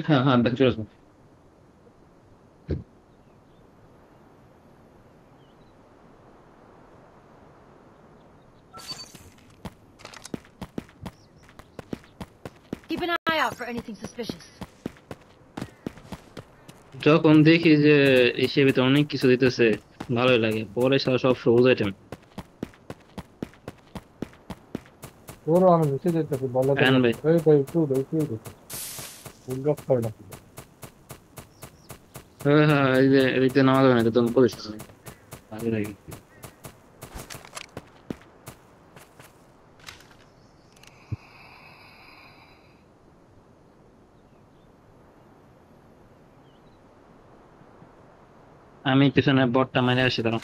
হ্যাঁ হ্যাঁ দেখ চলে আসবো। Keep an eye out for anything suspicious. যখন দেখি যে এসে ভিতরে অনেক কিছু দিতেছে ভালোই লাগে, পরে সারা সব সবুজ আইটেম। ওরও আমি নিচে যেতেছি বলে তো হ্যাঁ ভাই। এই ভাই একটু ফুল গাছ করে না হ্যাঁ হ্যাঁ এই যে এদিকে নামা যাবে না, এটা তো করিস না, ভালোই লাগে। আমি পিছনে বটটা মেরে আসি দাঁড়া।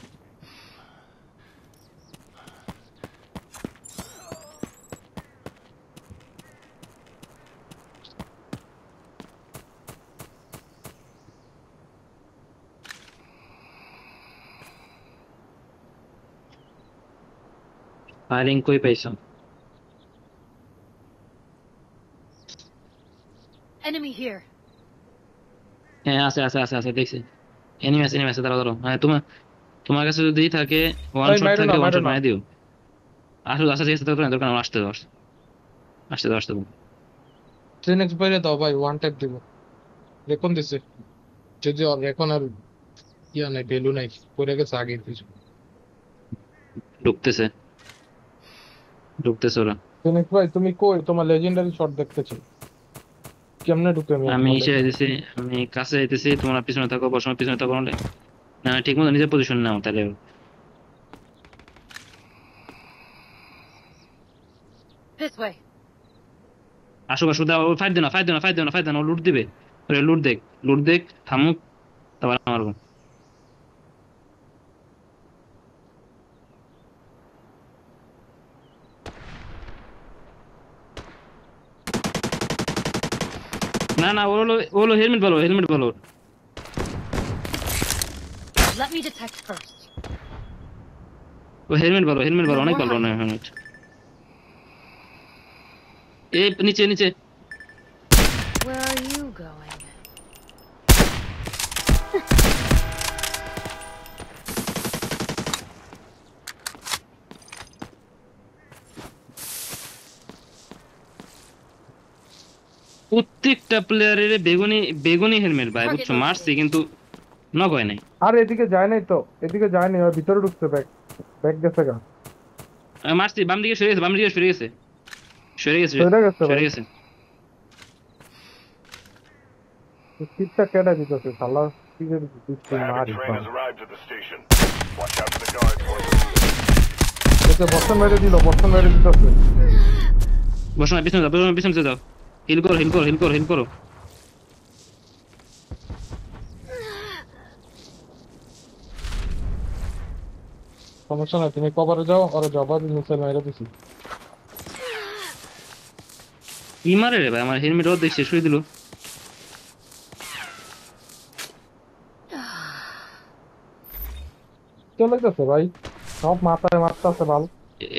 ফায়ারিং কই পাইছো? Enemy here. হ্যাঁ আছে আছে আছে আছে দেখছি। এনিমি আছে দাঁড়াও দাঁড়াও। হ্যাঁ তোমার তোমার কাছে যদি থাকে ওয়ান ভাই শট মাইরো না থাকলে ওয়ান মাইরো শট না মারা দিও। আসলে আচ্ছা ঠিক আছে, দরকার নেই, দরকার নেই, আসতে দাও আসতে দাও আসতে দাও। 10x বাইরে দাও ভাই ওয়ান ট্যাপ দিব রেকন দিছে যদি আর রেকন আর ইয়া নাই ভ্যালু নাই পড়ে গেছে আগে কিছু ঢুকতেছে ঢুকতেছে ওরা। 10x ভাই তুমি কই তোমার লেজেন্ডারি শট দেখতেছি কেমনে ঢুকে আমি আমি তোমার এসে যেতেছি, আমি কাছে যেতেছি, তোমরা পিছনে থাকো, বর্ষমার পিছনে থাকো নাহলে। না ঠিক মতো নিজের পজিশন নাও তাহলে। This way. আসো আসো, দাও ফাইট দেও না, ফাইট দেও না, ফাইট দেও না, ফাইট দেও না, ও লুট দিবে। ওরে লুট দেখ, লুট দেখ, থামুক, তারপর মারবো। না না, ও হলো হেলমেট বলো, হেলমেট বলো। Let me detect first. ও হেলমেট বলো, No অনেক more ভালো hiding. হেলমেট। এই নিচে নিচে। Where are you going? প্রত্যেকটা প্লেয়ারের বেগুনি বেগুনি হেলমেট ভাই, Target বুঝছো, মারছি located. কিন্তু নক হয় নাই। আর এদিকে যায় নাই তো এদিকে যায় নাই ওর ভিতরে ঢুকছে ব্যাগ ব্যাগ গেছে গা মারছি, বাম দিকে সরে গেছে, বাম দিকে সরে গেছে, সরে গেছে, সরে গেছে সরে ভাই গেছে। সিটটা কেটে দিতেছে শালা কি যে দিচ্ছে The Havoc মারি train বাম has arrived at the station. Watch out for the guards, boys. এতে বর্তন মেরে দিতেছে বসো না, পিছনে যাও, পিছনে যাও, হিল করো, হিল করো, হিল করো, হিল করো। সমস্যা নাই তুমি কভারে যাও ওরা জবাব নিচে মেরে দিছি কি মারে রে ভাই, আমার হেলমেট অর্ধেক শেষ হয়ে দিল। চলে গেছে ভাই সব মাথায় মারতেছে বাল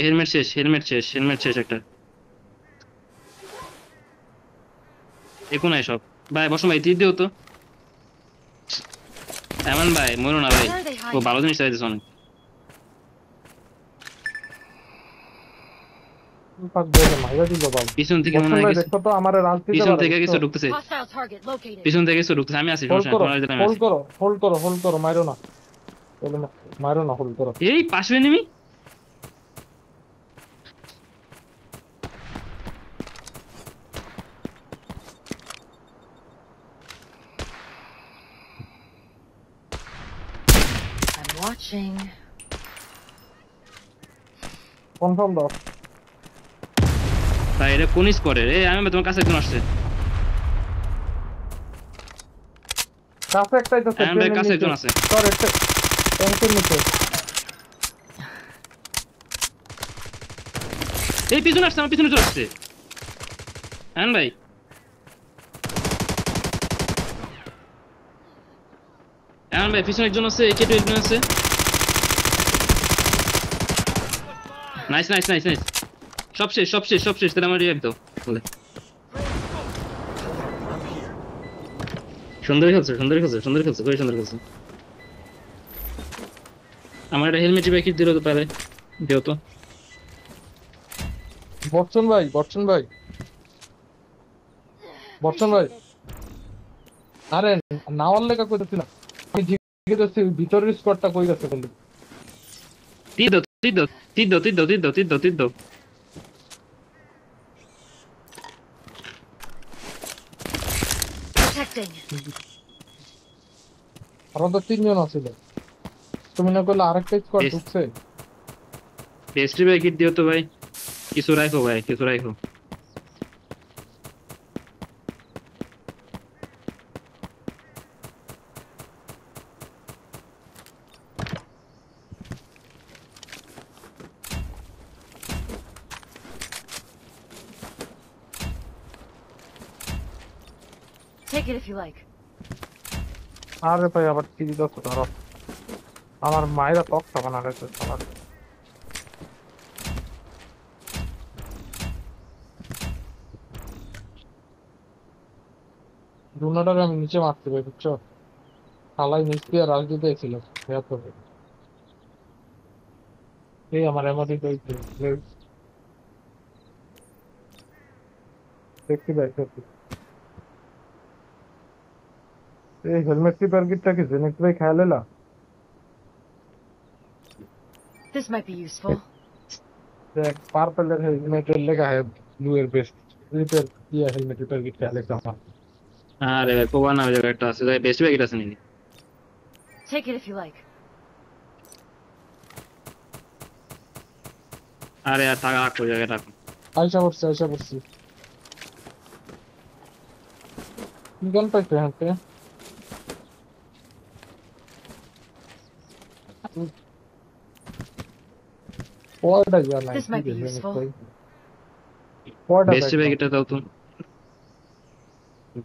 হেলমেট শেষ, হেলমেট শেষ, হেলমেট শেষ একটা। দেখো না সব। ভাই বসো ভাই, তীর দিও তো। এমন ভাই মরো না ভাই, Where are they O hiding? ভালো জিনিস চাইতেছে অনেক। পাঁচ বলে মাইরা দিল বাল পিছন থেকে মনে বর্তন হয় ভাই কিছু, দেখো তো আমার রাজ দিতে পিছন পারে থেকে বুঝছো কিছু ঢুকতেছে, Hostile target located. পিছন থেকে কিছু ঢুকতেছে। আমি আছি, হোল্ড সমস্যা নেই, করো তোমার আমি হোল্ড আছি। করো হোল্ড করো মাইরো না মাইরো না হোল্ড করো এই পাশে এনিমি। I'm watching. কনফার্ম দাও ভাই এটা কোন স্কোয়াডে রে? আমি তোমার কাছে একজন আসছে, কাছে একটাই তো আমি ভাই কাছে একজন আছে। সর একটা ট্যাঙ্কের নিচে এই পিছনে আসছে, আমার পিছনে চলে আসছে। হ্যাঁ ভাই, হ্যাঁ ভাই পিছনে একজন আছে, একে একজন আছে। নাইস নাইস নাইস নাইস, সব শেষ, সব শেষ, সব শেষ, তাহলে আমার রিয়াক্ট দাও বলে। সুন্দর খেলছে, সুন্দর খেলছে, সুন্দর খেলছে, খুবই সুন্দর খেলছে। আমার একটা হেলমেট প্যাকেট দিল তো পারে, দিও তো। বর্ষণ ভাই, বর্ষণ ভাই, বর্ষণ ভাই। আরে নাওয়ার লেখা কইতেছি না, আমি জিজ্ঞেস করছি ভিতরের স্কোয়াডটা কই গেছে বলি। তীর দাও, তীর দাও, তীর দাও, তীর দাও, তীর দাও, তীর দাও, তীর দাও। Protecting. আরো তো 3 জন আছিল, তুমি না করলে আরেকটা স্কোয়াড বেশ। ঢুকছে। পেস্ট্রি প্যাকেট দিও তো ভাই, কিছু রাখো ভাই, কিছু রাখো। Take it if you like. আরে ভাই আবার কি দিত ধরো, আমার মায়েরা তক্তা বানালেছে আমার। রুনাটারে আমি নিচে মারতে পারি বুঝছো, থালাই নিচ দিয়ে রাজদূতে ছিল। এই আমার এমনই দেখছি দেখছি ভাই সত্যি। এই হেলমেট রিপেয়ার কিটটা কি জেনেক ভাই খেয়াল এলা? This might be useful. দেখ পার্পলের হেলমেটের লেখা হয় ব্লু এর বেস্ট রিপেয়ার দিয়া হেলমেট রিপেয়ার কিট খেয়াল একটা আমার। আরে ভাই কোবা না, ওই জায়গায় একটা আছে, পেস্ট্রি প্যাকেট আছে নাকি? Take it if you like. আরে আর থাকা রাখো, ওই জায়গায় রাখো। আইসা পড়ছি আইসা পড়ছি। কি গান পাইছে হাতে? পয়টা যা নাই। This might be useful. পয়টা পেস্ট্রি প্যাকেটটা দাও তো।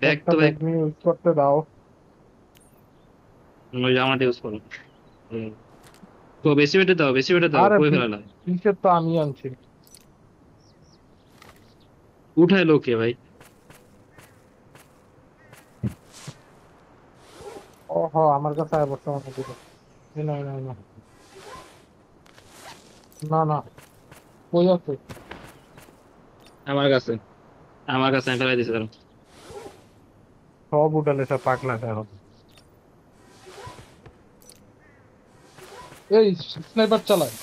ব্যাগ তো ব্যাগ, তুমি ইউজ করতে দাও। ওই জামাটা ইউজ করো। তো বেশি বেটে দাও, বেশি বেটে দাও, আরে কই ফেলা লাগে। টি-শার্ট তো আমি আনছি। উঠায় লোকে ভাই। ওহ আমার কাছে আয় বর্তমানে দিলো। না না না না না কই আছে? আমার কাছে, আমার কাছে আমি ফেলাই দিছি, দাঁড়াও। সব উঠালে সব পাকলা এখন। এই স্নাইপার চালায়।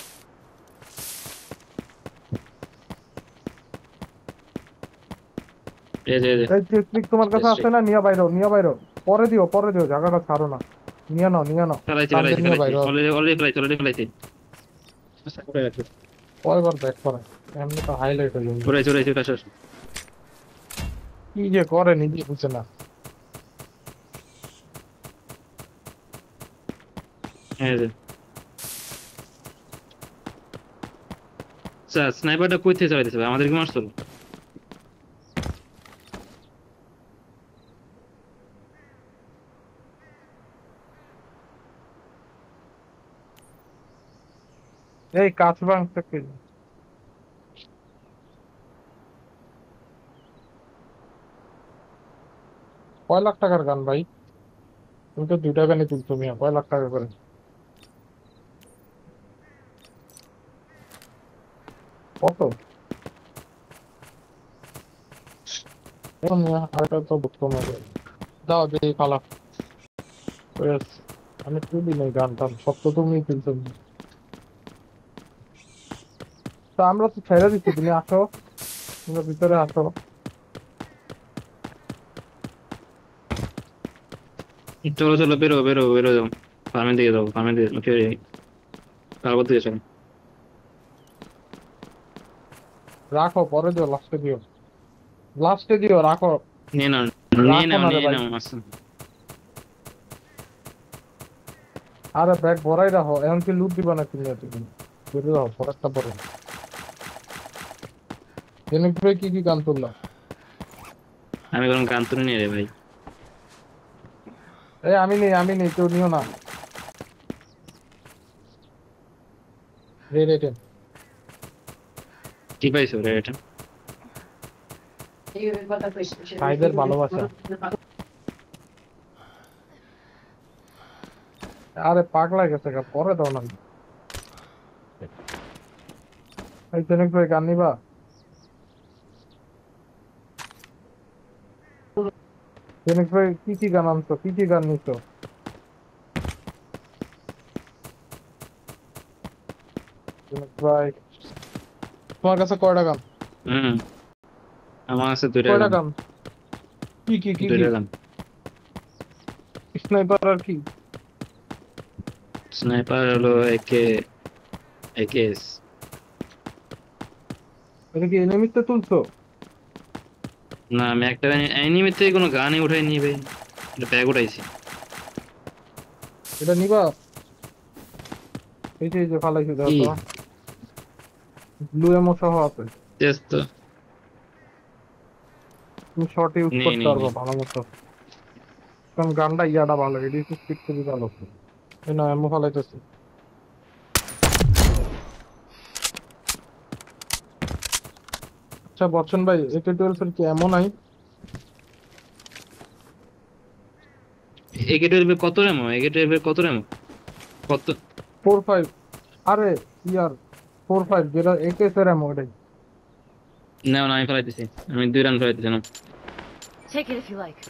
এই যে, এই যে। এই টেকনিক তোমার কাছে আছে না? নিয়ে বাইরো, নিয়ে বাইরো। পরে দিও জায়গাটা ছাড়ো না। নিয়ে নাও নিয়ে নাও। ফেলাইছি, কান্দে ফেলাইছি, নিয়ে ফেলাইছি, বাইরো। অলরেডি ফেলাইছি, অলরেডি ফেলাইছি। আচ্ছা, করে রাখো। কয়বার ব্যাক করে এমনি তো হাইলাইট হয়ে যাবে। উড়াইছি, উড়াইছি, ওটা শেষ। কি যে করে নিজে বুঝে না। এই যে। আচ্ছা, স্নাইপারটা কই থেকে চালাইতেছে ভাই? আমাদেরকে মারছিল। এই কাজ ভাঙছে কি? কয় লাখ টাকার গান ভাই? তুমি তো 2টা গানই তুলছো মিয়া, কয় লাখ টাকা করে? কত? এখন মিয়া আরেকটা তো বুক কমে যাবে। দাও দেখি ফালা। বেশ, আমি তুলি নাই গান টান, সব তো তুমিই তুলছো। তো আমরা তো ছেড়ে দিচ্ছি, তুমি আসো, তুমি ভিতরে আসো। চলো চলো, বেরো বেরো বেরো, যাও ফার্মের দিকে যাও, ফার্মের দিকে তারপর দিকে চলো। রাখো পরে দিও, লাস্টে দিও, লাস্টে দিও, রাখো। নিয়ে নাও, নিয়ে রাখো নাও, না রে নিয়ে ভাই। নাও, আচ্ছা। আরে ব্যাগ ভরাই রাখো, এখন কি লুট দিবা না তুমি? তুমি বেরিয়ে যাও, পরেরটা পরে। জেনিক ভাই কি কি গান তুললাম? আমি কোনো গান তুলে নিয়ে রে ভাই। এই আমি নেই, কেউ নিও না। রেড এটেন কি পাইছো রে এটা? ভাইদের ভালোবাসা। আরে পাগলা গেছে গা, পরে দাও না। এই জেনেক ভাই গান নিবা? জেনেক ভাই কি কি গান আনছো, কি কি গান নিছো? জেনেক ভাই তোমার কাছে কয়টা গান? হুম, আমার আছে দুইটা কয়টা গান। গান? কি কি কি কি? দুইটা গান। স্নাইপার আর কি? স্নাইপার হলো একে, একেএস। এটা কি এনিমিতে তুলছো? না আমি একটা অ্যানিমেতে কোনো গানই উঠাই নিবে, এটা ব্যাগ উঠাইছি। এটা নিবা? এই যে ফালাইছি দাও কি তো, ব্লু এমো সহ আছে। চেস তো? তুমি শর্ট ইউজ নেই করতে নেই পারবো নেই। ভালো মতো, কারণ গানটা ইয়াটা ভালো, এডি স্পিড খুবই ভালো। এই না এমো ফালাইতেছি। আচ্ছা বচ্চন ভাই, একে 12 এর কি এমন নাই? একে টুয়েলভ কত রেমো? একে টুয়েলভ কত রেমো? কত? 4-5। আরে ইয়ার 4-5 যেটা একেস এর এমো এটাই। না না, আমি ফেলাইতেছি, আমি 2 রান ফেলাইতেছি না। Take it if you like.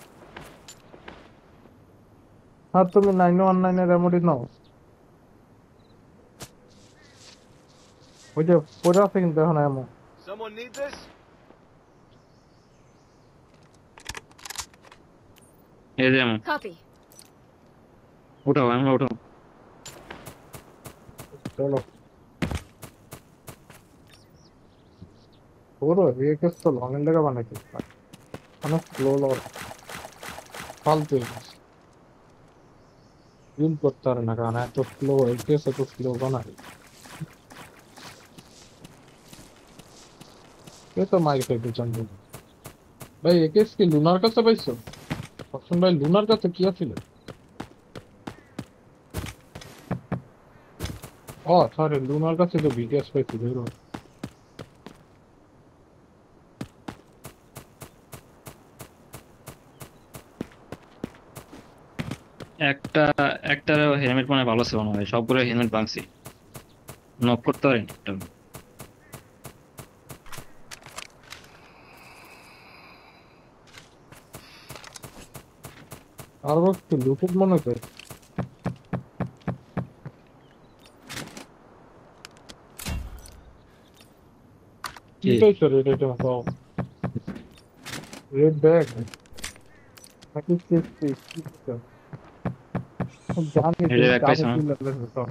আর তুমি 919 এর এমোটি নাও। ওই যে পড়ে আছে কিন্তু এখন এমো। Someone need this? এই যে এমন Copy. উঠাও, আমরা উঠাও। চলো ওরো একেস তো লং এর লেগে বানাইছে, অনেক স্লো লর ফালতু ইউজ করতে পারে না, কারণ এত স্লো একেস, এত স্লো বানায়। এ তো মাইক খাইতে চান ভাই। একেস কি লুনার কাছে পাইছো? অপশন ভাই লুনার কাছে কি আছিল? ও সরি, লুনার কাছে তো বিটিএস পাইছি ধরো। একটা একটার হেলমেট মানে ভালো ছিল না ভাই, সবগুলো হেলমেট ভাঙছি, নক করতে পারিনি একটা। আর কি লুটেড মনে হচ্ছে। কি কি পাইছো রেড আইটেম? রেড ব্যাগ নাকি সিক্সটি? কি পাইছো? জানি এটা তুমি ব্যাক কাবু পাইছো না? কি লাগবে তো।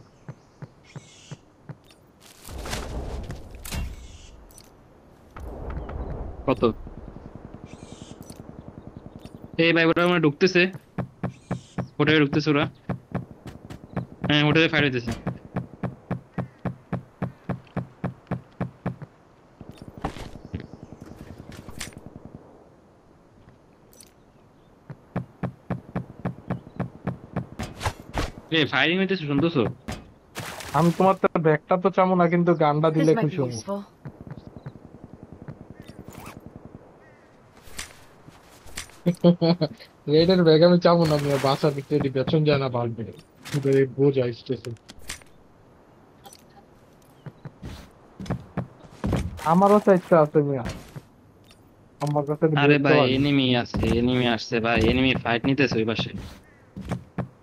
কত? এই ভাই ওরা মানে ঢুকতেছে, হোটেলে ঢুকতেছে ওরা। হ্যাঁ হোটেলে ফায়ার হইতেছে। এ ফায়ারিং হইতেছে, শুনতেছো? আমি তোমার তো ব্যাগটা তো চামো না, কিন্তু গানটা This দিলে might খুশি be হবো। useful. রেডের ব্যাগ আমি চাবো না, আমি বাসা দিতে বেতন যায় না বাড়বে, বোঝা স্টেশন। আমারও তো ইচ্ছা আছে মিয়া, আমার কাছে আরে দেখতে ভাই পারি। এনিমি আছে, এনিমি আসছে ভাই, এনিমি ফাইট নিতেছে ওই পাশে।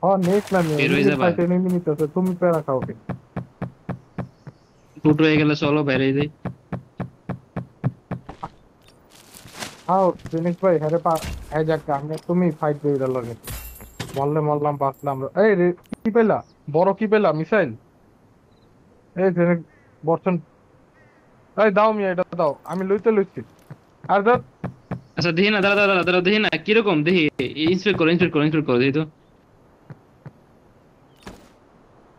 ও নেক্সট না মিয়া, বের হয়ে এনিমির যাবা, ফাইটে এনিমি নিতেছে, তুমি প্যারা খাও কে? ফুট হয়ে গেলে চলো বাইরে যাই। আও ফিনিক্স ভাই, হ্যাঁ রে হ্যাঁ যাক, আমি তুমি ফাইট করে দিল লাগে, মরলে মরলাম বাঁচলাম। এই কি পেলা? বড় কি পেলা? মিসাইল? এই ফিনিক্স বর্ষণ, এই দাও মিয়া, এটা দাও, আমি লইছি। আর দাও। আচ্ছা দেখি না, দাঁড়া দাঁড়া দাঁড়া, দেখি না কিরকম, দেখি ইন্সপেক্ট করো, ইন্সপেক্ট করো, ইন্সপেক্ট করো, দেখি তো।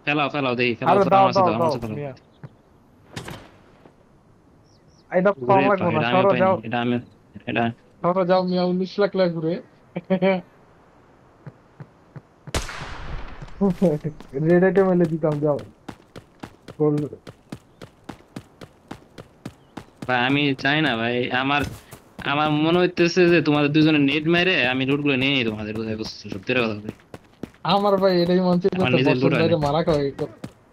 ফেলাও ফেলাও, দেখি ফেলাও, আরে ফেলাও, দাও আমার কাছে দাও দাও, আমার দাও কাছে ফেলাও। মিয়া, এটা ঘুরে পাওয়া লাগবো না, এটা আমি সরো পাইনি, যাও। এটা আমি, এটা সরো যাও মিয়া, 19 লাখ ঘুরে। রেড আইটেম এলে দিতাম, যাও। ভাই আমি চাই না ভাই, আমার আমার মনে হইতেছে যে তোমাদের দুজনের নেট মেরে আমি লুট গুলো নিয়ে নিই তোমাদের, কোথায় বুঝছো? সত্যি কথা ভাই। আমার ভাই এটাই মন চাইছে আমার তো নিজের বসের লুট হয় বাইরে না মারা খাওয়াই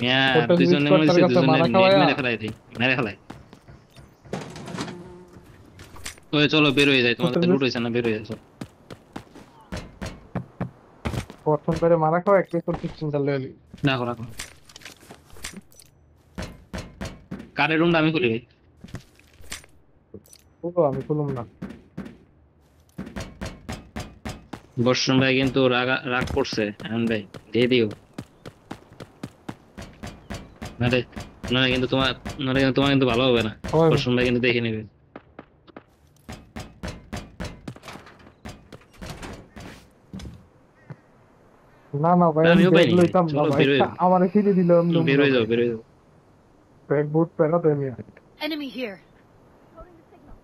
মিয়া হোটেল দুইজনে মনে মিটকটার হচ্ছে কাছে দুইজনে মারা নেট খাওয়ায়া মেরে ফেলাই দিই মেরে ফেলাই ওই চলো বের হয়ে যায় তোমাদের হোটেল লুট হয়েছে না বের হয়ে যাচ্ছে বসের বাইরে মারা খাওয়া এক পেছন চিন্তা লইলি রাখো রাখো কারের রুমটা আমি খুলি ভাই পুরো আমি খুলুম না বর্ষণ ভাই কিন্তু রাগ করছে এখন ভাই দিয়ে দিও নারে নারে কিন্তু তোমার কিন্তু ভালো হবে না হয় বর্ষণ ভাই কিন্তু দেখে নেবে না না ভাই আমি আমিও ব্যাগ পাইনি লইতাম না চলো ভাই বের হয়ে যাও আমার ফিরে দিল আমি বের হয়ে যাও বের হয়ে যাও ব্যাগ বুট পেরা তো আমি Enemy here.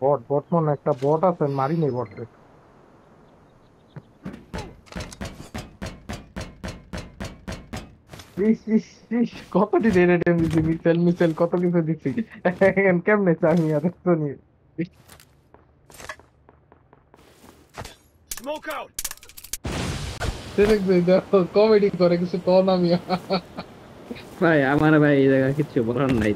বট বট মনে একটা বট আছে মারি নেই বটকে ইস ইস ইস কতটি রেড দিছি মিসেল কত কিছু দিছি কেমনে চাই আর তো নিয়ে Smoke out! দেখো কমেডি করে কিছু কম আমি ভাই আমার ভাই এই জায়গা কিছু বলার নাই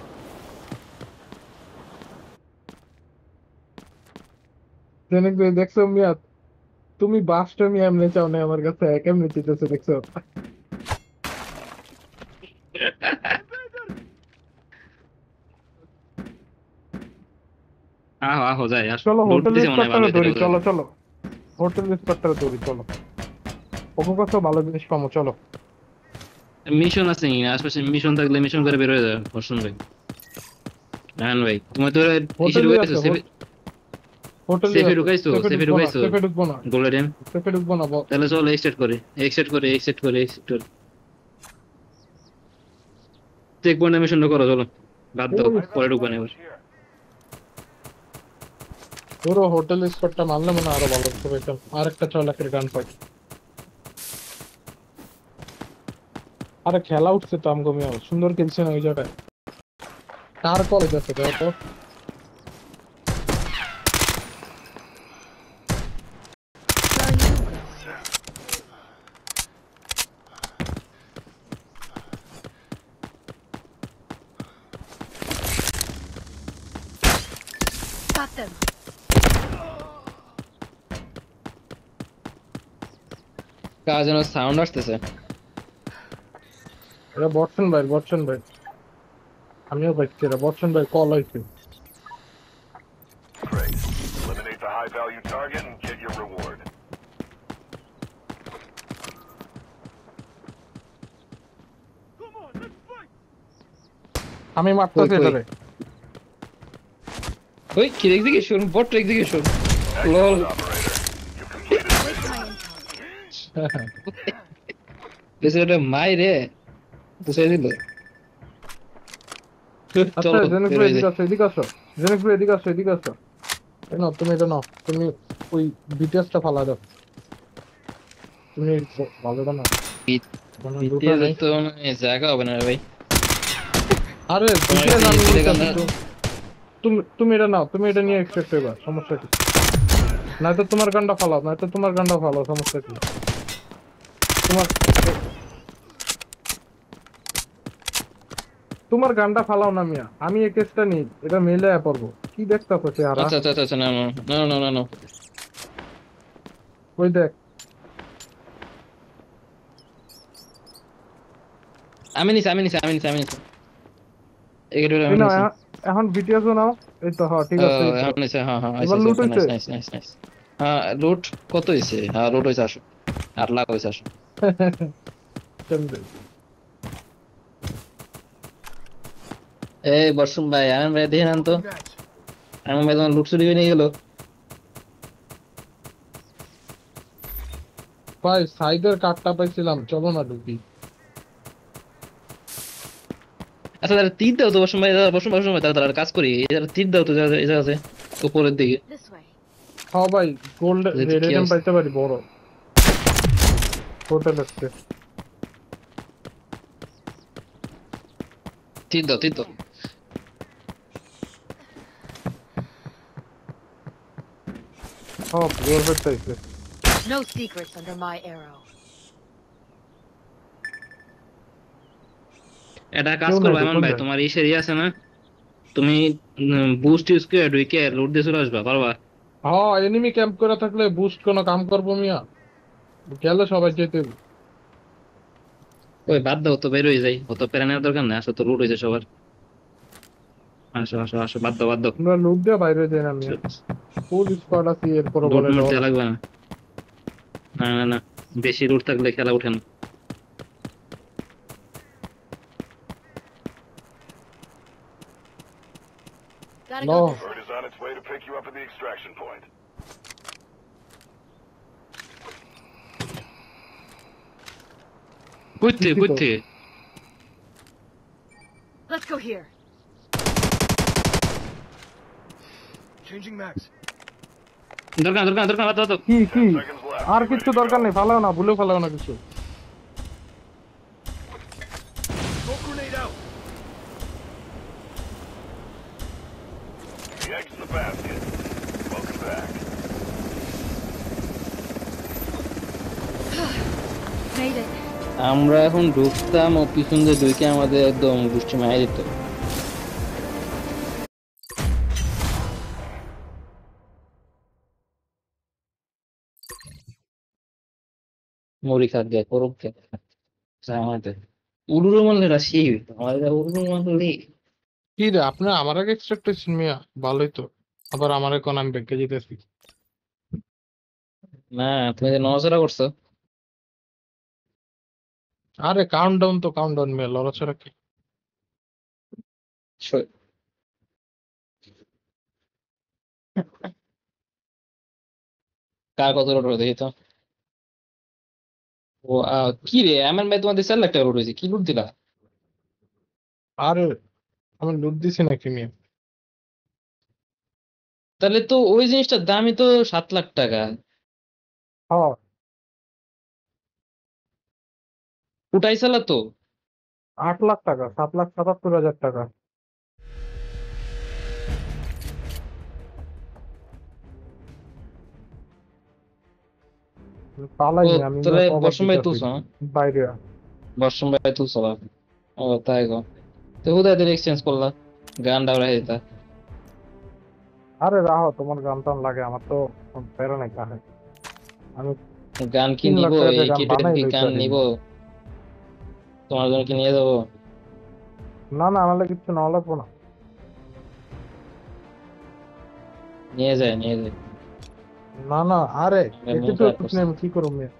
দেখছো মিয়া তুমি বাসটা মিয়া এমনি চাও না আমার কাছে কেমনে চিতেছে দেখছো আহো আহো যাই আসো চলো লুট হোটেল দিছে মনে হয় ভালো ইন্সপেক্টরে ধরি হয়েছে চলো চলো হোটেল ইন্সপেক্টরে ধরি চলো ওখানে কত ভালো জিনিস পাবো চলো মিশন আছে নাকি আশপাশে মিশন থাকলে মিশন করে বের হয়ে যাবে বর্ষণ ভাই রান ভাই তোমার তো ইসে হোটেল ঢুকাইছো হোটেল সেফে ঢুকাইছো সেফে ঢুকাইছো সেফে ঢুকবো না গোল্ডেন সেফে ঢুকবো না তাহলে চলো এক্সেট করে চেক পয়েন্ট মিশনটা করো চলো বাদ দাও পরে ঢুকবা না এবার পুরো হোটেল স্পটটা মারলে মনে হয় আরো ভালো হবে আরেকটা 6 লাখের গান পাই আরে খেলা উঠছে তো আমগো মিয়া সুন্দর খেলছে না ওই জায়গায় কার কলেজ আছে দেখো Where are you going? Got them. কার যেন সাউন্ড আসতেছে এটা বটসন ভাই আমিও পাইছি এটা বটসন ভাই কল হইছে Great. Eliminate the high value target and get your reward. আমি মারতেছি কই? এটারে ওই কি এক্সিকিউশন বট এক্সিকিউশন লল Excellent, operator. You completed Wait my intel. বেসিটা মাই রে বুঝাই দিল আচ্ছা জেনিক ভাই এদিকে আসো এদিকে আসো না তুমি এটা নাও তুমি ওই বিটিএসটা ফালা দাও তুমি ভালোটা না বিটিএস তো জায়গা হবে না রে ভাই আরে তোমার BTS আমি কি নিতাম, গান- তুমি এটা নাও তুমি এটা নিয়ে এক্সপেক্ট করবা সমস্যা কি নয়তো তোমার গানটা ফালাও সমস্যা কি তোমার গানটা ফালাও না মিয়া আমি এই কেসটা নিই এটা মেলে পড়বো কি দেখতেছো চেহারা আচ্ছা না ওই দেখ আমি নিছি এগুলো এই নাও, এখন বিটিএস নাও এই তো হ্যাঁ ঠিক আছে এই তো। এখন নিছে হ্যাঁ এবার loot হইছে? নাইস হ্যাঁ লুট কত হইছে হ্যাঁ লুট হইছে 8 লাখ হইছে 8 কেমনে? এই বর্ষম ভাই আনন্দ ভাই দেখেন আনতো আনন্দ ভাই তোমার লুট চুরি করে নিয়ে গেল ভাই সাইডের কার্ডটা পাইছিলাম চলো না ঢুকি আচ্ছা তাহলে তীর দাও তো বর্ষম ভাই তারা কাজ করি এরা তীর দাও তো এই জায়গাতে উপরের দিকে This way. হ্যাঁ ভাই গোল্ড দেখি রেড কি আইটেম আছে। পাইতে পারি বড় হোটেল আছে তীর দাও হ্যাঁ গোল্ড পাইছে No secrets under my arrow. এটা কাজ কেউ নাই করবে তো এমন কোন ভাই, জায়গায়? তোমার এই সেরিয়া আছে না, তুমি বুস্ট ইউজ করে ঢুকে লুট দিয়ে চলে আসবা, পারবা? হ্যাঁ, এনিমি ক্যাম্প করে থাকলে বুস্ট কোনো কাম করবো মিয়া? গেলে সবাই যেতে হবে। ওই বাদ দাও তো, বের হয়ে যাই, অত প্যারা নেওয়ার দরকার নেই, আসো তো লুট হয়েছে সবার। আসো আসো আসো, বাদ দাও বাদ দাও। আমরা লুট দিয়ে বাইরে যাই না মিয়া। ফুল স্কোয়াড আছি, এরপরে লুট বলে মুট ডর। দেওয়া লাগবে না। না না না, বেশি লুট থাকলে খেলা উঠে না। Gotta know, go this Bird is on its way to pick you up at the extraction point. কইতে ঠিকই তো। কইতে Let's go here. Changing mags. দরকার দরকার দরকার, বাদ দাও বাদ দাও। কি 10 seconds left. আর Get কিছু ready to দরকার go. নেই, ফালাও না, ভুলে ফালাও না কিছু। Smoke grenade out. The egg's in the basket. Welcome back. Made it. আমরা এখন ঢুকতাম ও পিছন দিয়ে ঢুকে আমাদের একদম গোষ্ঠী মারা দিত। মরি খাক গে করুক গে আমাদের উড়ুরো মারলে এটা সেই হইতো, আমাদের উড়ুরো মারলে। কি রে, আপনার আমার আগে এক্সট্রাক্ট করছেন মিয়া? ভালোই তো। আবার আমার এখন আমি ব্যাংকে যেতেছি। না, তুমি যে নজরা করছো। আরে কাউন্টডাউন তো কাউন্টডাউন মিয়া, লড়াছড়া কি? স- কার কত রোড দেখি তো। ও কি রে এমন ভাই, তোমাদের 4 লাখ টাকা রোড হয়েছে, কি লুট দিলা? আরে আমি লুট দিছি নাকি মিয়া? তাহলে তো ওই জিনিসটার দামই তো 7 লাখ টাকা। হ্যাঁ, উঠাইছিলা তো? 8 লাখ টাকা, 7,77,000 টাকা। আমি ও পালাইনি, আমি মিয়া তাহলে কভার বর্ষণ ভাই দিতেছি তুলছো না? বাইরে। বর্ষণ ভাই তুলছো না? ও তাই গো। তো হুদায় দিলে এক্সচেঞ্জ করলা, গান ডাউরা দিতা। আরে রাহো, তোমার গান টান লাগে, আমার তো প্যারা নাই কাহে। আমি গান কি 3 লাখ নিবো? টাকা এই দিয়ে গান কিটের বানাই কি লইতে গান পারি। নিবো? তোমার জন্য কি নিয়ে যাবো? না না, আমার কিছু না লাগবো না। নিয়ে যায় নিয়ে যায়। না না, আরে এমনি এতে তো কাজ ঠিক করছে। নেই, আমি কি করবো মেয়ে?